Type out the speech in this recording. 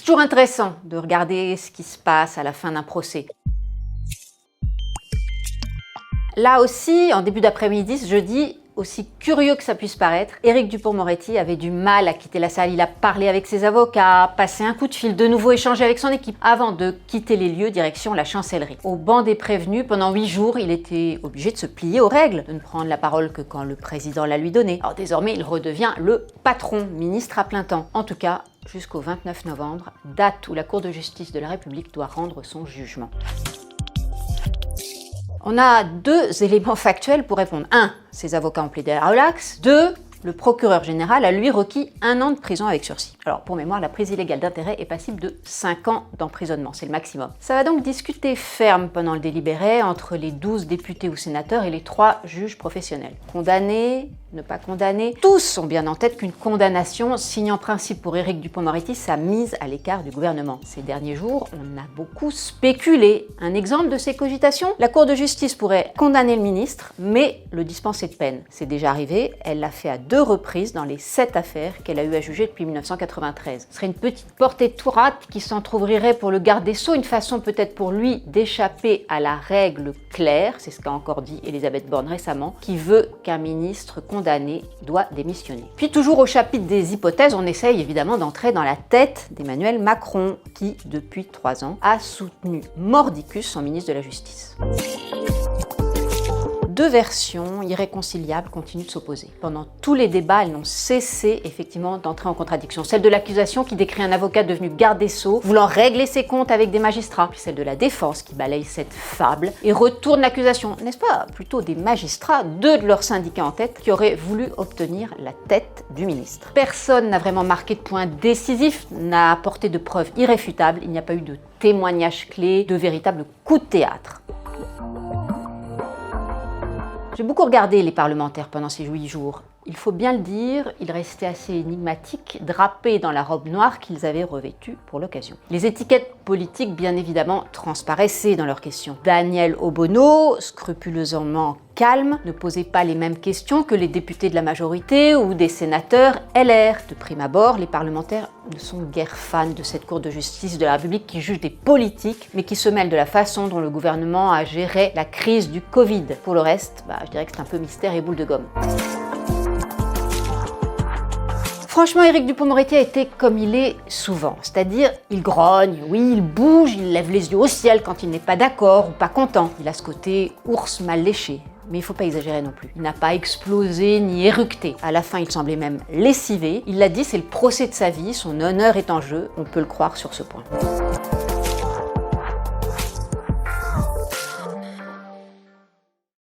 C'est toujours intéressant de regarder ce qui se passe à la fin d'un procès. Là aussi, en début d'après-midi, ce jeudi, aussi curieux que ça puisse paraître, Éric Dupond-Moretti avait du mal à quitter la salle. Il a parlé avec ses avocats, passé un coup de fil, de nouveau échangé avec son équipe, avant de quitter les lieux direction la chancellerie. Au banc des prévenus, pendant 8 jours, il était obligé de se plier aux règles, de ne prendre la parole que quand le président la lui donnait. Alors désormais, il redevient le patron, ministre à plein temps. En tout cas, jusqu'au 29 novembre, date où la Cour de justice de la République doit rendre son jugement. On a 2 éléments factuels pour répondre. 1. Ses avocats ont plaidé à la relaxe. 2. Le procureur général a lui requis 1 an de prison avec sursis. Alors pour mémoire, la prise illégale d'intérêt est passible de 5 ans d'emprisonnement, c'est le maximum. Ça va donc discuter ferme pendant le délibéré entre les 12 députés ou sénateurs et les 3 juges professionnels. Condamnés, ne pas condamnés, tous ont bien en tête qu'une condamnation signe en principe pour Éric Dupond-Moretti sa mise à l'écart du gouvernement. Ces derniers jours, on a beaucoup spéculé. Un exemple de ces cogitations, la Cour de justice pourrait condamner le ministre, mais le dispenser de peine. C'est déjà arrivé, elle l'a fait à 2 reprises dans les 7 affaires qu'elle a eu à juger depuis 1993. Ce serait une petite portée de tourate qui s'entrouvrirait pour le garde des Sceaux, une façon peut-être pour lui d'échapper à la règle claire, c'est ce qu'a encore dit Elisabeth Borne récemment, qui veut qu'un ministre condamné doit démissionner. Puis toujours au chapitre des hypothèses, on essaye évidemment d'entrer dans la tête d'Emmanuel Macron, qui depuis 3 ans a soutenu mordicus son ministre de la Justice. 2 versions irréconciliables continuent de s'opposer. Pendant tous les débats, elles n'ont cessé effectivement d'entrer en contradiction. Celle de l'accusation qui décrit un avocat devenu garde des Sceaux voulant régler ses comptes avec des magistrats. Puis celle de la défense qui balaye cette fable et retourne l'accusation. N'est-ce pas plutôt des magistrats, 2 de leurs syndicats en tête, qui auraient voulu obtenir la tête du ministre. Personne n'a vraiment marqué de point décisif, n'a apporté de preuves irréfutables. Il n'y a pas eu de témoignages clés, de véritables coups de théâtre. J'ai beaucoup regardé les parlementaires pendant ces 8 jours. Il faut bien le dire, ils restaient assez énigmatiques, drapés dans la robe noire qu'ils avaient revêtue pour l'occasion. Les étiquettes politiques, bien évidemment, transparaissaient dans leurs questions. Daniel Obono, scrupuleusement calme, ne posait pas les mêmes questions que les députés de la majorité ou des sénateurs LR. De prime abord, les parlementaires ne sont guère fans de cette Cour de justice de la République qui juge des politiques, mais qui se mêle de la façon dont le gouvernement a géré la crise du Covid. Pour le reste, je dirais que c'est un peu mystère et boule de gomme. Franchement, Éric Dupond-Moretti a été comme il est souvent, c'est-à-dire il grogne, oui, il bouge, il lève les yeux au ciel quand il n'est pas d'accord ou pas content. Il a ce côté ours mal léché. Mais il ne faut pas exagérer non plus. Il n'a pas explosé ni éructé. À la fin, il semblait même lessivé. Il l'a dit, c'est le procès de sa vie, son honneur est en jeu. On peut le croire sur ce point.